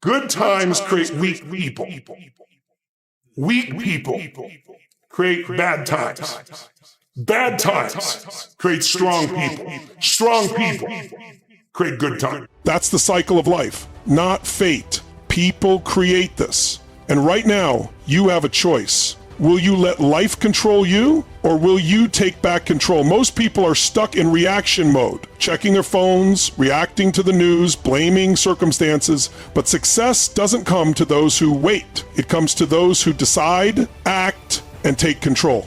Good times create weak people. Weak people create bad times. Bad times create strong people. Strong people create good times. That's the cycle of life, not fate. People create this. And right now, you have a choice. Will you let life control you, or will you take back control? Most people are stuck in reaction mode, checking their phones, reacting to the news, blaming circumstances. But success doesn't come to those who wait. It comes to those who decide, act, and take control.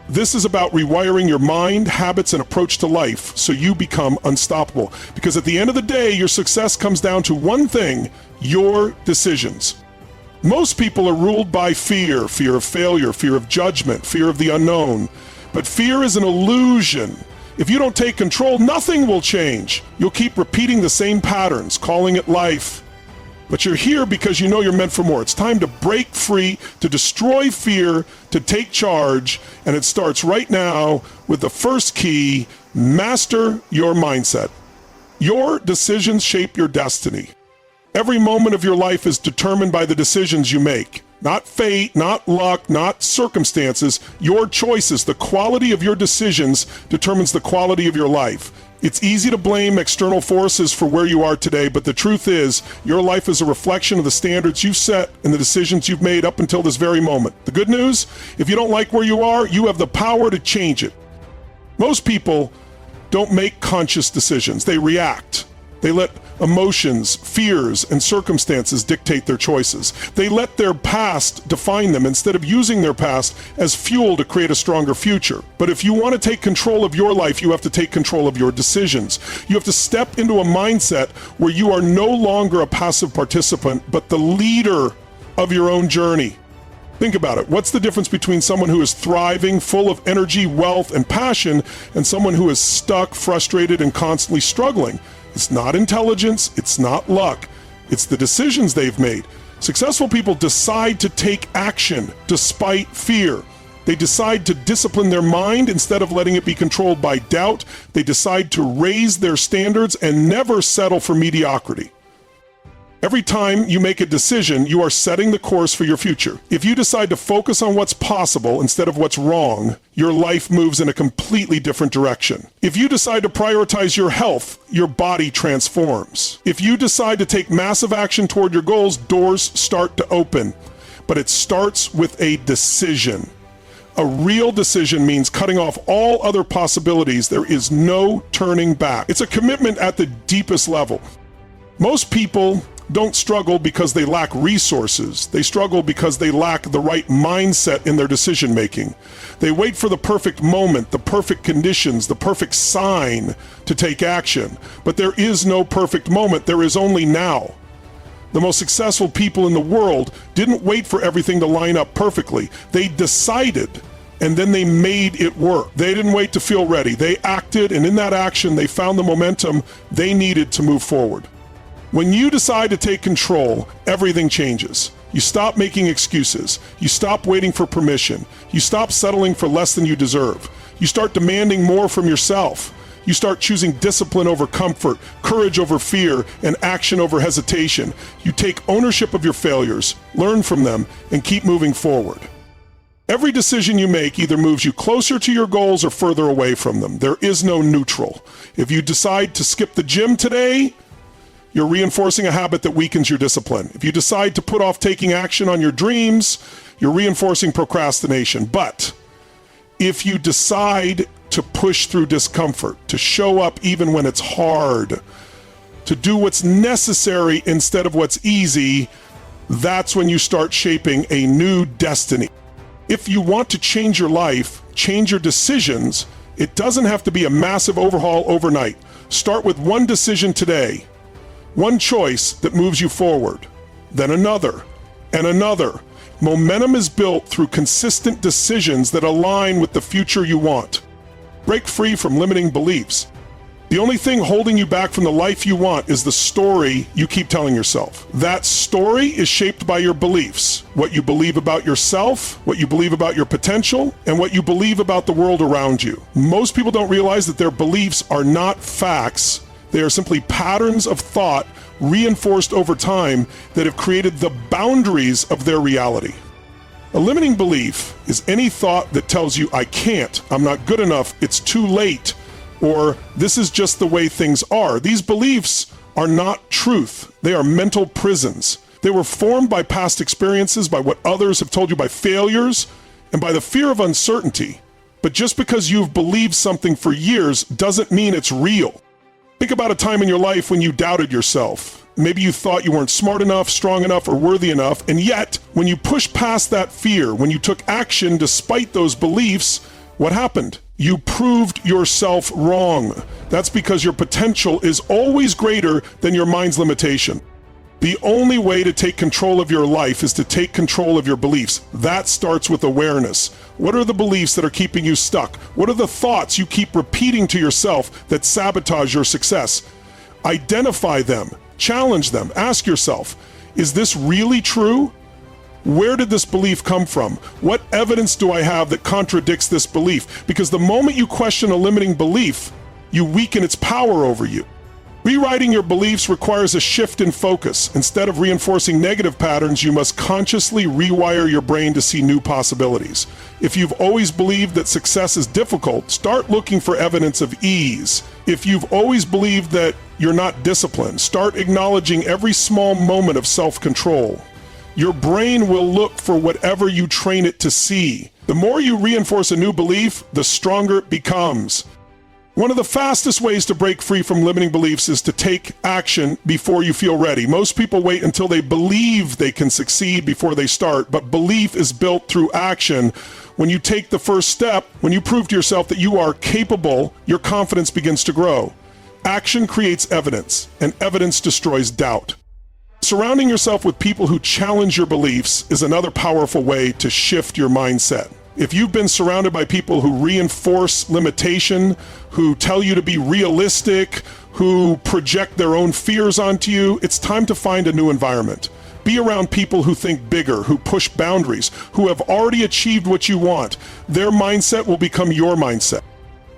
This is about rewiring your mind, habits, and approach to life so you become unstoppable. Because at the end of the day, your success comes down to one thing: your decisions. Most people are ruled by fear, fear of failure, fear of judgment, fear of the unknown. But fear is an illusion. If you don't take control, nothing will change. You'll keep repeating the same patterns, calling it life. But you're here because you know you're meant for more. It's time to break free, to destroy fear, to take charge. And it starts right now with the first key: master your mindset. Your decisions shape your destiny. Every moment of your life is determined by the decisions you make. Not fate, not luck, not circumstances. Your choices, the quality of your decisions determines the quality of your life. It's easy to blame external forces for where you are today, but the truth is, your life is a reflection of the standards you've set and the decisions you've made up until this very moment. The good news, if you don't like where you are, you have the power to change it. Most people don't make conscious decisions. They react. They let emotions, fears, and circumstances dictate their choices. They let their past define them instead of using their past as fuel to create a stronger future. But if you want to take control of your life, you have to take control of your decisions. You have to step into a mindset where you are no longer a passive participant, but the leader of your own journey. Think about it. What's the difference between someone who is thriving, full of energy, wealth, and passion, and someone who is stuck, frustrated, and constantly struggling? It's not intelligence, it's not luck, it's the decisions they've made. Successful people decide to take action despite fear. They decide to discipline their mind instead of letting it be controlled by doubt. They decide to raise their standards and never settle for mediocrity. Every time you make a decision, you are setting the course for your future. If you decide to focus on what's possible instead of what's wrong, your life moves in a completely different direction. If you decide to prioritize your health, your body transforms. If you decide to take massive action toward your goals, doors start to open. But it starts with a decision. A real decision means cutting off all other possibilities. There is no turning back. It's a commitment at the deepest level. Most people don't struggle because they lack resources. They struggle because they lack the right mindset in their decision making. They wait for the perfect moment, the perfect conditions, the perfect sign to take action. But there is no perfect moment. There is only now. The most successful people in the world didn't wait for everything to line up perfectly. They decided, and then they made it work. They didn't wait to feel ready. They acted, and in that action, they found the momentum they needed to move forward. When you decide to take control, everything changes. You stop making excuses. You stop waiting for permission. You stop settling for less than you deserve. You start demanding more from yourself. You start choosing discipline over comfort, courage over fear, and action over hesitation. You take ownership of your failures, learn from them, and keep moving forward. Every decision you make either moves you closer to your goals or further away from them. There is no neutral. If you decide to skip the gym today, you're reinforcing a habit that weakens your discipline. If you decide to put off taking action on your dreams, you're reinforcing procrastination. But if you decide to push through discomfort, to show up even when it's hard, to do what's necessary instead of what's easy, that's when you start shaping a new destiny. If you want to change your life, change your decisions, it doesn't have to be a massive overhaul overnight. Start with one decision today. One choice that moves you forward, then another, and another. Momentum is built through consistent decisions that align with the future you want. Break free from limiting beliefs. The only thing holding you back from the life you want is the story you keep telling yourself. That story is shaped by your beliefs, what you believe about yourself, what you believe about your potential, and what you believe about the world around you. Most people don't realize that their beliefs are not facts. They are simply patterns of thought reinforced over time that have created the boundaries of their reality. A limiting belief is any thought that tells you, I can't, I'm not good enough, it's too late, or this is just the way things are. These beliefs are not truth. They are mental prisons. They were formed by past experiences, by what others have told you, by failures, and by the fear of uncertainty. But just because you've believed something for years doesn't mean it's real. Think about a time in your life when you doubted yourself. Maybe you thought you weren't smart enough, strong enough, or worthy enough, and yet, when you pushed past that fear, when you took action despite those beliefs, what happened? You proved yourself wrong. That's because your potential is always greater than your mind's limitation. The only way to take control of your life is to take control of your beliefs. That starts with awareness. What are the beliefs that are keeping you stuck? What are the thoughts you keep repeating to yourself that sabotage your success? Identify them, challenge them, ask yourself, is this really true? Where did this belief come from? What evidence do I have that contradicts this belief? Because the moment you question a limiting belief, you weaken its power over you. Rewriting your beliefs requires a shift in focus. Instead of reinforcing negative patterns, you must consciously rewire your brain to see new possibilities. If you've always believed that success is difficult, start looking for evidence of ease. If you've always believed that you're not disciplined, start acknowledging every small moment of self-control. Your brain will look for whatever you train it to see. The more you reinforce a new belief, the stronger it becomes. One of the fastest ways to break free from limiting beliefs is to take action before you feel ready. Most people wait until they believe they can succeed before they start, but belief is built through action. When you take the first step, when you prove to yourself that you are capable, your confidence begins to grow. Action creates evidence, and evidence destroys doubt. Surrounding yourself with people who challenge your beliefs is another powerful way to shift your mindset. If you've been surrounded by people who reinforce limitation, who tell you to be realistic, who project their own fears onto you, it's time to find a new environment. Be around people who think bigger, who push boundaries, who have already achieved what you want. Their mindset will become your mindset.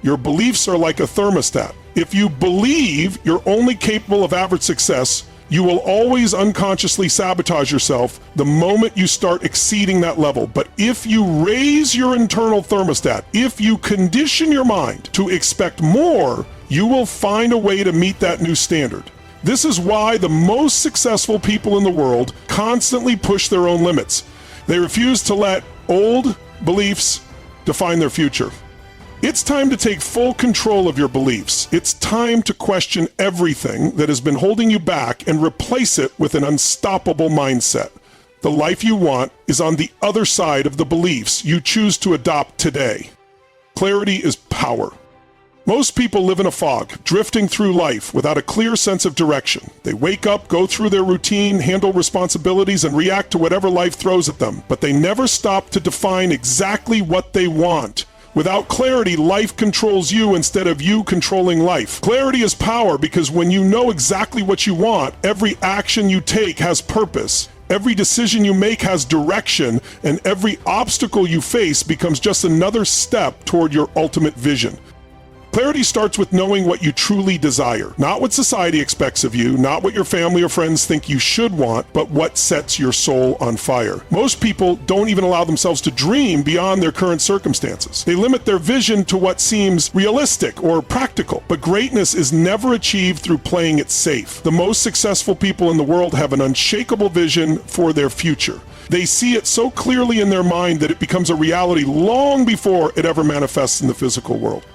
Your beliefs are like a thermostat. If you believe you're only capable of average success, you will always unconsciously sabotage yourself the moment you start exceeding that level. But if you raise your internal thermostat, if you condition your mind to expect more, you will find a way to meet that new standard. This is why the most successful people in the world constantly push their own limits. They refuse to let old beliefs define their future. It's time to take full control of your beliefs. It's time to question everything that has been holding you back and replace it with an unstoppable mindset. The life you want is on the other side of the beliefs you choose to adopt today. Clarity is power. Most people live in a fog, drifting through life without a clear sense of direction. They wake up, go through their routine, handle responsibilities, and react to whatever life throws at them. But they never stop to define exactly what they want. Without clarity, life controls you instead of you controlling life. Clarity is power because when you know exactly what you want, every action you take has purpose. Every decision you make has direction, and every obstacle you face becomes just another step toward your ultimate vision. Clarity starts with knowing what you truly desire, not what society expects of you, not what your family or friends think you should want, but what sets your soul on fire. Most people don't even allow themselves to dream beyond their current circumstances. They limit their vision to what seems realistic or practical, but greatness is never achieved through playing it safe. The most successful people in the world have an unshakable vision for their future. They see it so clearly in their mind that it becomes a reality long before it ever manifests in the physical world.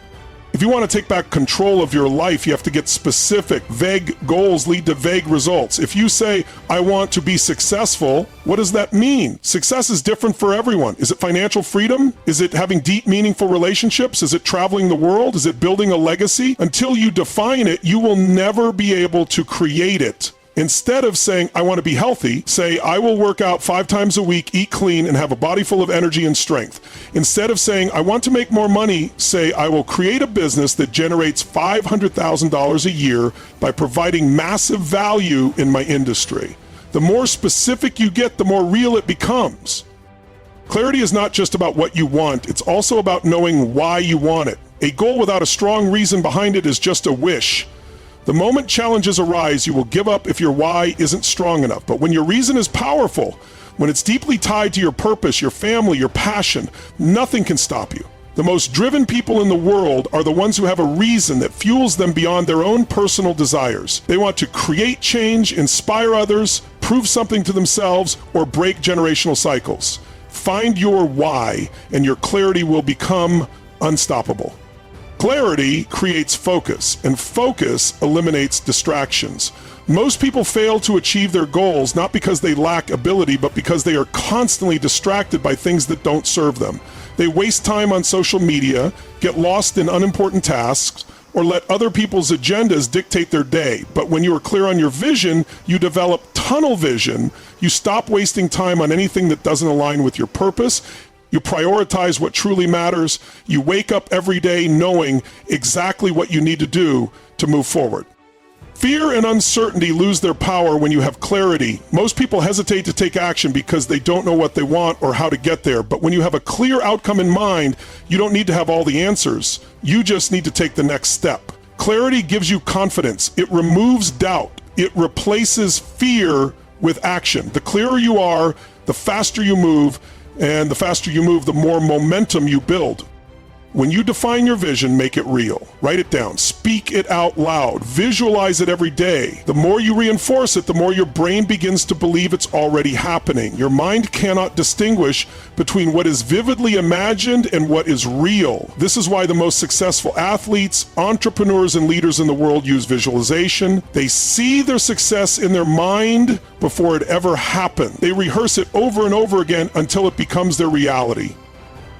If you want to take back control of your life, you have to get specific. Vague goals lead to vague results. If you say, I want to be successful, what does that mean? Success is different for everyone. Is it financial freedom? Is it having deep, meaningful relationships? Is it traveling the world? Is it building a legacy? Until you define it, you will never be able to create it. Instead of saying, I want to be healthy, say, I will work out 5 times a week, eat clean, and have a body full of energy and strength. Instead of saying, I want to make more money, say, I will create a business that generates $500,000 a year by providing massive value in my industry. The more specific you get, the more real it becomes. Clarity is not just about what you want, it's also about knowing why you want it. A goal without a strong reason behind it is just a wish. The moment challenges arise, you will give up if your why isn't strong enough. But when your reason is powerful, when it's deeply tied to your purpose, your family, your passion, nothing can stop you. The most driven people in the world are the ones who have a reason that fuels them beyond their own personal desires. They want to create change, inspire others, prove something to themselves, or break generational cycles. Find your why, and your clarity will become unstoppable. Clarity creates focus, and focus eliminates distractions. Most people fail to achieve their goals not because they lack ability, but because they are constantly distracted by things that don't serve them. They waste time on social media, get lost in unimportant tasks, or let other people's agendas dictate their day. But when you are clear on your vision, you develop tunnel vision. You stop wasting time on anything that doesn't align with your purpose. You prioritize what truly matters. You wake up every day knowing exactly what you need to do to move forward. Fear and uncertainty lose their power when you have clarity. Most people hesitate to take action because they don't know what they want or how to get there. But when you have a clear outcome in mind, you don't need to have all the answers. You just need to take the next step. Clarity gives you confidence. It removes doubt. It replaces fear with action. The clearer you are, the faster you move, and the faster you move, the more momentum you build. When you define your vision, make it real. Write it down. Speak it out loud. Visualize it every day. The more you reinforce it, the more your brain begins to believe it's already happening. Your mind cannot distinguish between what is vividly imagined and what is real. This is why the most successful athletes, entrepreneurs, and leaders in the world use visualization. They see their success in their mind before it ever happened. They rehearse it over and over again until it becomes their reality.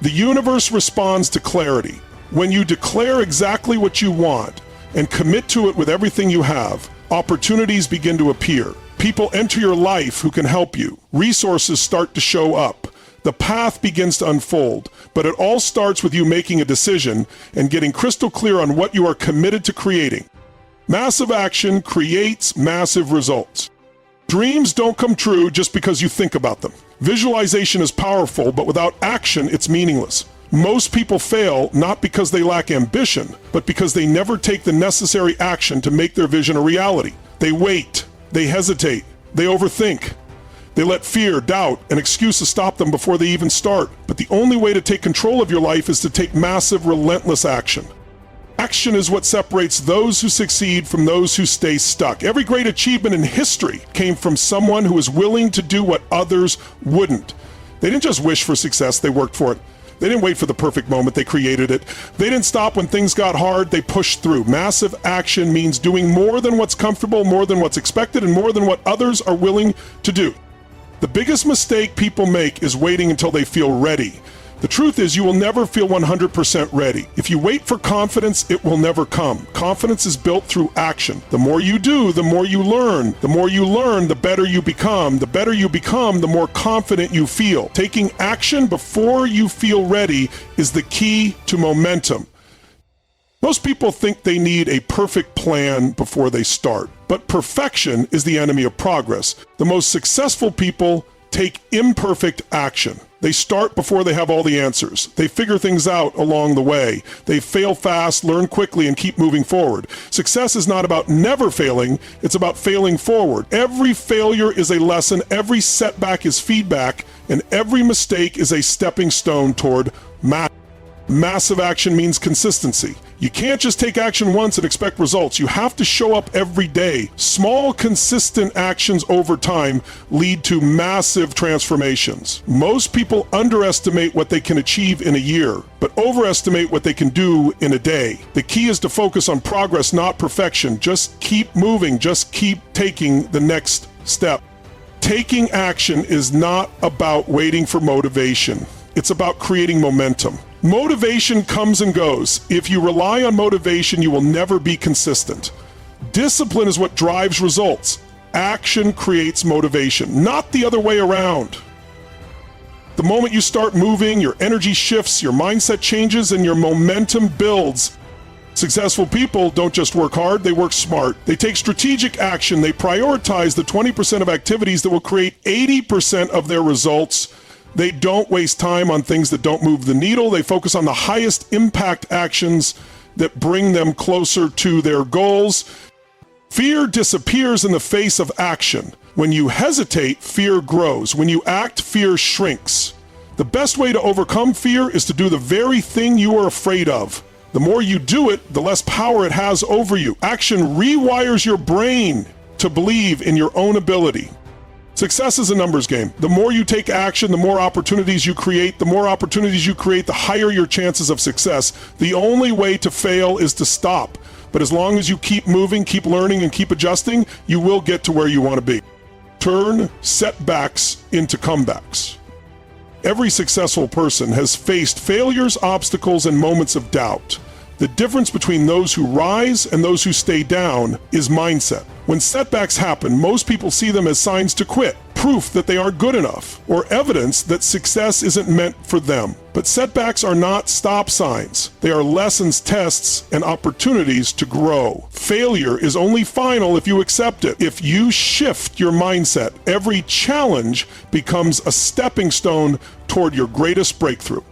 The universe responds to clarity. When you declare exactly what you want and commit to it with everything you have, opportunities begin to appear. People enter your life who can help you. Resources start to show up. The path begins to unfold, but it all starts with you making a decision and getting crystal clear on what you are committed to creating. Massive action creates massive results. Dreams don't come true just because you think about them. Visualization is powerful, but without action, it's meaningless. Most people fail not because they lack ambition, but because they never take the necessary action to make their vision a reality. They wait, they hesitate, they overthink. They let fear, doubt, and excuses stop them before they even start. But the only way to take control of your life is to take massive, relentless action. Action is what separates those who succeed from those who stay stuck. Every great achievement in history came from someone who was willing to do what others wouldn't. They didn't just wish for success, they worked for it. They didn't wait for the perfect moment, they created it. They didn't stop when things got hard, they pushed through. Massive action means doing more than what's comfortable, more than what's expected, and more than what others are willing to do. The biggest mistake people make is waiting until they feel ready. The truth is, you will never feel 100% ready. If you wait for confidence, it will never come. Confidence is built through action. The more you do, the more you learn. The more you learn, the better you become. The better you become, the more confident you feel. Taking action before you feel ready is the key to momentum. Most people think they need a perfect plan before they start, but perfection is the enemy of progress. The most successful people take imperfect action. They start before they have all the answers. They figure things out along the way. They fail fast, learn quickly, and keep moving forward. Success is not about never failing, it's about failing forward. Every failure is a lesson, every setback is feedback, and every mistake is a stepping stone toward massive action means consistency. You can't just take action once and expect results. You have to show up every day. Small, consistent actions over time lead to massive transformations. Most people underestimate what they can achieve in a year, but overestimate what they can do in a day. The key is to focus on progress, not perfection. Just keep moving. Just keep taking the next step. Taking action is not about waiting for motivation. It's about creating momentum. Motivation comes and goes. If you rely on motivation, you will never be consistent. Discipline is what drives results. Action creates motivation, not the other way around. The moment you start moving, your energy shifts, your mindset changes, and your momentum builds. Successful people don't just work hard, they work smart. They take strategic action. They prioritize the 20% of activities that will create 80% of their results. They don't waste time on things that don't move the needle. They focus on the highest impact actions that bring them closer to their goals. Fear disappears in the face of action. When you hesitate, fear grows. When you act, fear shrinks. The best way to overcome fear is to do the very thing you are afraid of. The more you do it, the less power it has over you. Action rewires your brain to believe in your own ability. Success is a numbers game. The more you take action, the more opportunities you create. The more opportunities you create, the higher your chances of success. The only way to fail is to stop. But as long as you keep moving, keep learning, and keep adjusting, you will get to where you want to be. Turn setbacks into comebacks. Every successful person has faced failures, obstacles, and moments of doubt. The difference between those who rise and those who stay down is mindset. When setbacks happen, most people see them as signs to quit, proof that they aren't good enough, or evidence that success isn't meant for them. But setbacks are not stop signs. They are lessons, tests, and opportunities to grow. Failure is only final if you accept it. If you shift your mindset, every challenge becomes a stepping stone toward your greatest breakthrough.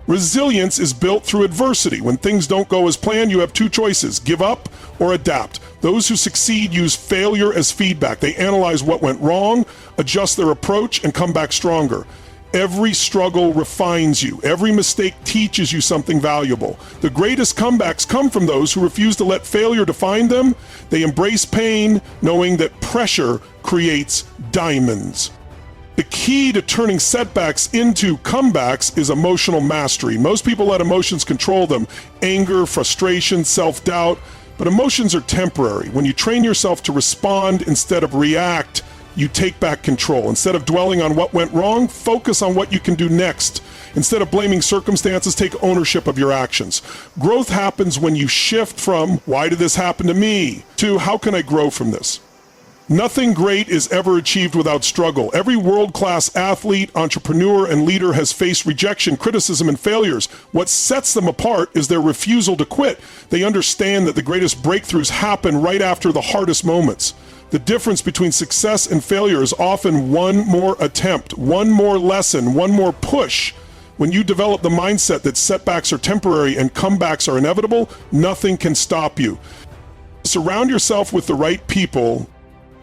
Resilience is built through adversity. When things don't go as planned, you have two choices: give up or adapt. Those who succeed use failure as feedback. They analyze what went wrong, adjust their approach, and come back stronger. Every struggle refines you. Every mistake teaches you something valuable. The greatest comebacks come from those who refuse to let failure define them. They embrace pain, knowing that pressure creates diamonds. The key to turning setbacks into comebacks is emotional mastery. Most people let emotions control them: anger, frustration, self-doubt. But emotions are temporary. When you train yourself to respond instead of react, you take back control. Instead of dwelling on what went wrong, focus on what you can do next. Instead of blaming circumstances, take ownership of your actions. Growth happens when you shift from "why did this happen to me?" to "how can I grow from this?" Nothing great is ever achieved without struggle. Every world-class athlete, entrepreneur, and leader has faced rejection, criticism, and failures. What sets them apart is their refusal to quit. They understand that the greatest breakthroughs happen right after the hardest moments. The difference between success and failure is often one more attempt, one more lesson, one more push. When you develop the mindset that setbacks are temporary and comebacks are inevitable, nothing can stop you. Surround yourself with the right people.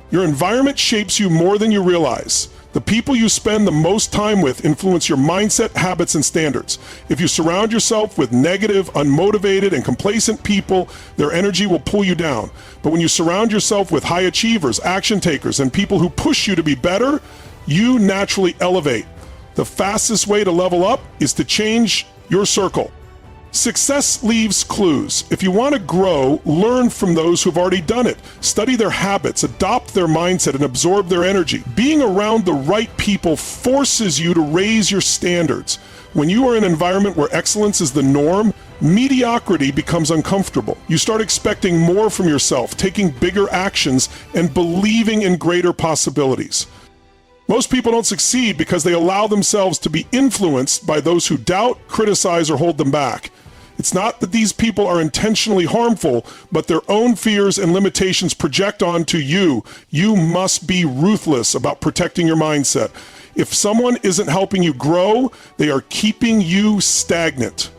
Your environment shapes you more than you realize. The people you spend the most time with influence your mindset, habits, and standards. If you surround yourself with negative, unmotivated, and complacent people, their energy will pull you down. But when you surround yourself with high achievers, action takers, and people who push you to be better, you naturally elevate. The fastest way to level up is to change your circle. Success leaves clues. If you want to grow, learn from those who've already done it. Study their habits, adopt their mindset, and absorb their energy. Being around the right people forces you to raise your standards. When you are in an environment where excellence is the norm, mediocrity becomes uncomfortable. You start expecting more from yourself, taking bigger actions, and believing in greater possibilities. Most people don't succeed because they allow themselves to be influenced by those who doubt, criticize, or hold them back. It's not that these people are intentionally harmful, but their own fears and limitations project onto you. You must be ruthless about protecting your mindset. If someone isn't helping you grow, they are keeping you stagnant.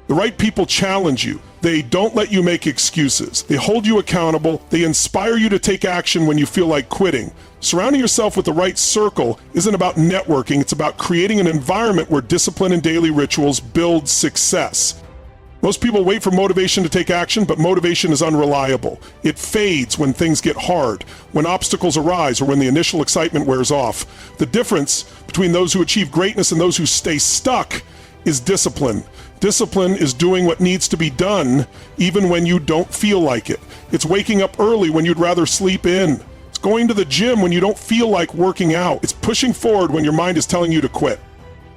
The right people challenge you. They don't let you make excuses. They hold you accountable. They inspire you to take action when you feel like quitting. Surrounding yourself with the right circle isn't about networking. It's about creating an environment where discipline and daily rituals build success. Most people wait for motivation to take action, but motivation is unreliable. It fades when things get hard, when obstacles arise, or when the initial excitement wears off. The difference between those who achieve greatness and those who stay stuck is discipline. Discipline is doing what needs to be done, even when you don't feel like it. It's waking up early when you'd rather sleep in. It's going to the gym when you don't feel like working out. It's pushing forward when your mind is telling you to quit.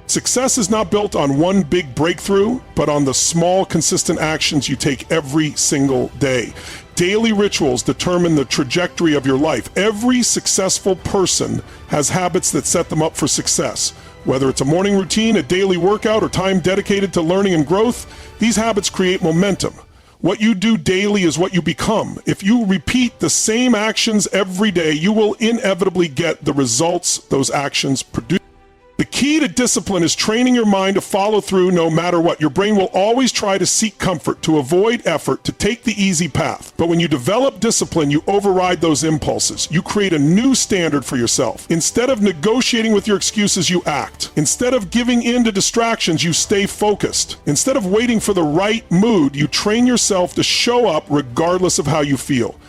Success is not built on one big breakthrough, but on the small, consistent actions you take every single day. Daily rituals determine the trajectory of your life. Every successful person has habits that set them up for success. Whether it's a morning routine, a daily workout, or time dedicated to learning and growth, these habits create momentum. What you do daily is what you become. If you repeat the same actions every day, you will inevitably get the results those actions produce. The key to to discipline is training your mind to follow through no matter what. Your brain will always try to seek comfort, to avoid effort, to take the easy path. But when you develop discipline, you override those impulses. You create a new standard for yourself. Instead of negotiating with your excuses, you act. Instead of giving in to distractions, you stay focused. Instead of waiting for the right mood, you train yourself to show up regardless of how you feel.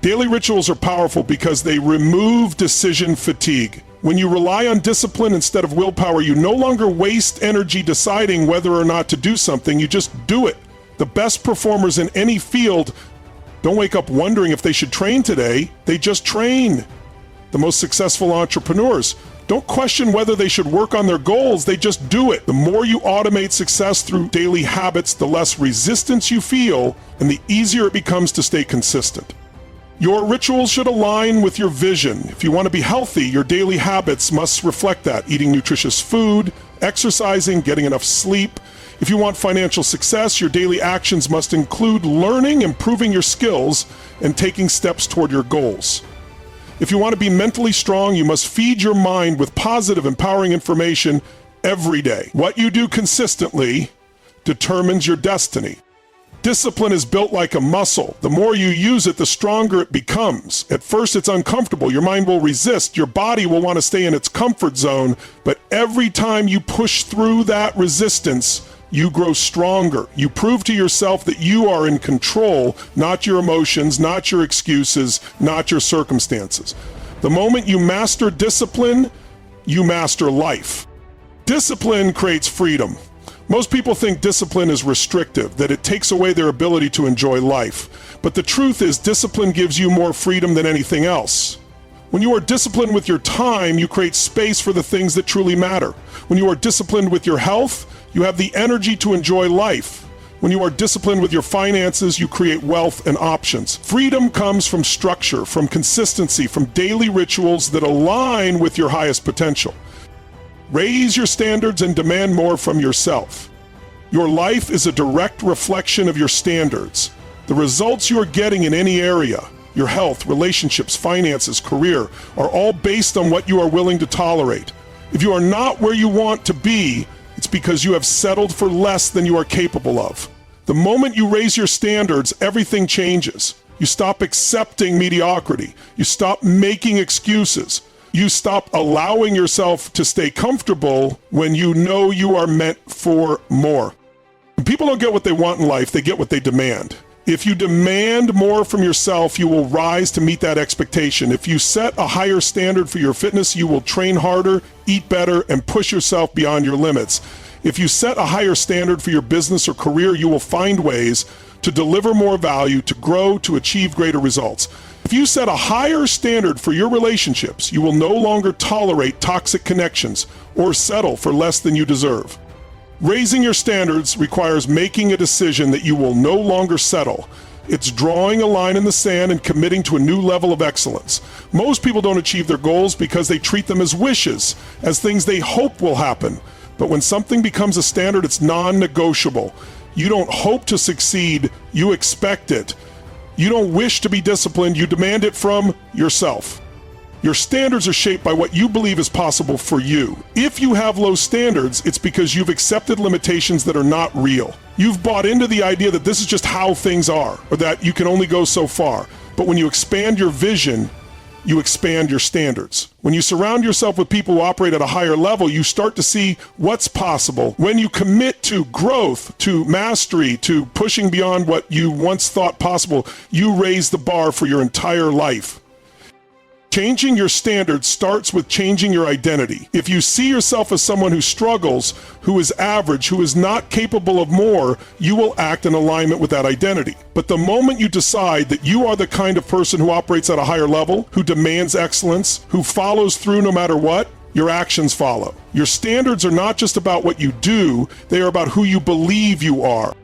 Daily rituals are powerful because they remove decision fatigue. When you rely on discipline instead of willpower, you no longer waste energy deciding whether or not to do something, you just do it. The best performers in any field don't wake up wondering if they should train today, they just train. The most successful entrepreneurs don't question whether they should work on their goals, they just do it. The more you automate success through daily habits, the less resistance you feel, and the easier it becomes to stay consistent. Your rituals should align with your vision. If you want to be healthy, your daily habits must reflect that. Eating nutritious food, exercising, getting enough sleep. If you want financial success, your daily actions must include learning, improving your skills, and taking steps toward your goals. If you want to be mentally strong, you must feed your mind with positive, empowering information every day. What you do consistently determines your destiny. Discipline is built like a muscle. The more you use it, the stronger it becomes. At first, it's uncomfortable. Your mind will resist. Your body will want to stay in its comfort zone. But every time you push through that resistance, you grow stronger. You prove to yourself that you are in control, not your emotions, not your excuses, not your circumstances. The moment you master discipline, you master life. Discipline creates freedom. Most people think discipline is restrictive, that it takes away their ability to enjoy life. But the truth is, discipline gives you more freedom than anything else. When you are disciplined with your time, you create space for the things that truly matter. When you are disciplined with your health, you have the energy to enjoy life. When you are disciplined with your finances, you create wealth and options. Freedom comes from structure, from consistency, from daily rituals that align with your highest potential. Raise your standards and demand more from yourself. Your life is a direct reflection of your standards. The results you are getting in any area, your health, relationships, finances, career, are all based on what you are willing to tolerate. If you are not where you want to be, it's because you have settled for less than you are capable of. The moment you raise your standards, everything changes. You stop accepting mediocrity. You stop making excuses. You stop allowing yourself to stay comfortable when you know you are meant for more. When people don't get what they want in life, they get what they demand. If you demand more from yourself, you will rise to meet that expectation. If you set a higher standard for your fitness, you will train harder, eat better, and push yourself beyond your limits. If you set a higher standard for your business or career, you will find ways to deliver more value, to grow, to achieve greater results. If you set a higher standard for your relationships, you will no longer tolerate toxic connections or settle for less than you deserve. Raising your standards requires making a decision that you will no longer settle. It's drawing a line in the sand and committing to a new level of excellence. Most people don't achieve their goals because they treat them as wishes, as things they hope will happen. But when something becomes a standard, it's non-negotiable. You don't hope to succeed, you expect it. You don't wish to be disciplined, you demand it from yourself. Your standards are shaped by what you believe is possible for you. If you have low standards, it's because you've accepted limitations that are not real. You've bought into the idea that this is just how things are, or that you can only go so far. But when you expand your vision, you expand your standards. When you surround yourself with people who operate at a higher level, you start to see what's possible. When you commit to growth, to mastery, to pushing beyond what you once thought possible, you raise the bar for your entire life. Changing your standards starts with changing your identity. If you see yourself as someone who struggles, who is average, who is not capable of more, you will act in alignment with that identity. But the moment you decide that you are the kind of person who operates at a higher level, who demands excellence, who follows through no matter what, your actions follow. Your standards are not just about what you do, they are about who you believe you are.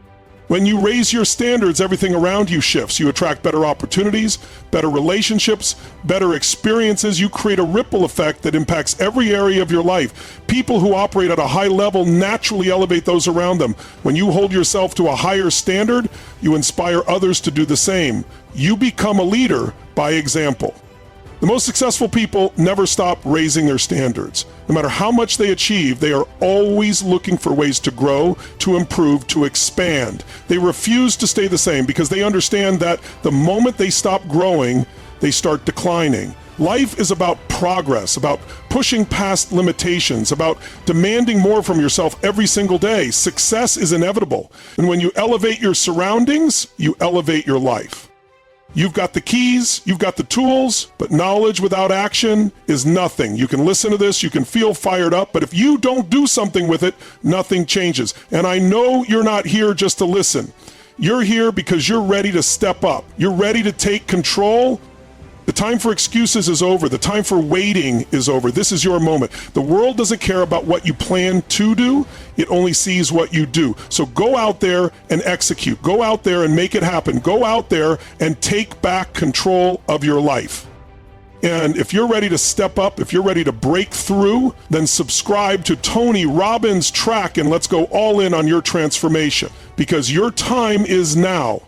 When you raise your standards, everything around you shifts. You attract better opportunities, better relationships, better experiences. You create a ripple effect that impacts every area of your life. People who operate at a high level naturally elevate those around them. When you hold yourself to a higher standard, you inspire others to do the same. You become a leader by example. The most successful people never stop raising their standards. No matter how much they achieve, they are always looking for ways to grow, to improve, to expand. They refuse to stay the same because they understand that the moment they stop growing, they start declining. Life is about progress, about pushing past limitations, about demanding more from yourself every single day. Success is inevitable. And when you elevate your surroundings, you elevate your life. You've got the keys, you've got the tools, but knowledge without action is nothing. You can listen to this, you can feel fired up, but if you don't do something with it, nothing changes. And I know you're not here just to listen. You're here because you're ready to step up. You're ready to take control. The time for excuses is over. The time for waiting is over. This is your moment. The world doesn't care about what you plan to do. It only sees what you do. So go out there and execute. Go out there and make it happen. Go out there and take back control of your life. And if you're ready to step up, if you're ready to break through, then subscribe to Tony Robbins' track and let's go all in on your transformation, because your time is now.